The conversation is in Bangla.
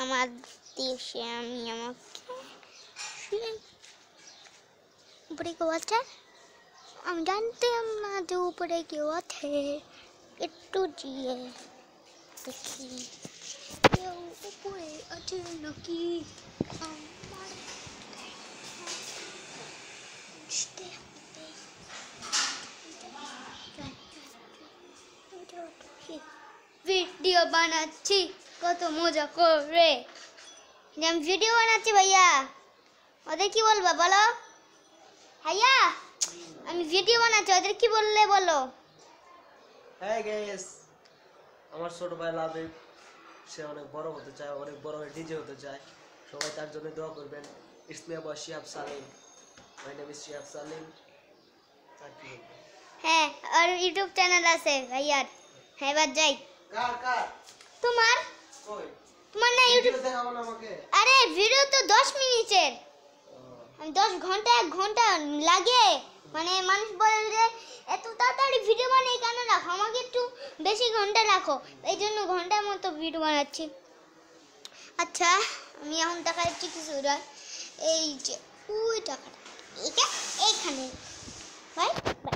আমার দেশে আমি আমাকে উপরে কেউ আছে? আমি জানতাম না যে উপরে কেউ আছে। একটু গিয়ে দেখি কেউ উপরে আছে নাকি। আমার ভিডিও বানাচ্ছি কত মজা করে। আমি ভিডিও বানাচ্ছি ভাইয়া, ওদের কি বলবা বলো? ভাইয়া আমি ভিডিও বানাচ্ছি, ওদের কি বললে বলো? হ্যাঁ গাইস, আমার ছোট ভাই লাবিব, সে অনেক বড় হতে চায়, অনেক বড় হয়ে ডিজে হতে চায়। সবাই তার জন্য দোয়া করবেন। ইটস মি আবার Shihab Salim, my name is Shihab Salim. হ্যাঁ, আর ইউটিউব চ্যানেল আছে ভাইয়ার। হ্যাঁ এবার যাই। কার কার? তোমার। কই? তোমার না ইউটিউব দেখাবো না আমাকে? আরে ভিডিও তো 10 মিনিটের। 10 ঘন্টা 1 ঘন্টা লাগে। মানে মানুষ বলে যে এত তাড়াতাড়ি ভিডিও বানিয়ে কেন রাখো, আমাকে একটু বেশি ঘন্টা রাখো, এই জন্য ঘন্টার মতো ভিডিও বানাচ্ছি। আচ্ছা আমি এখন দেখাচ্ছি কিছু এই যে ওই টাকাটা এইখানে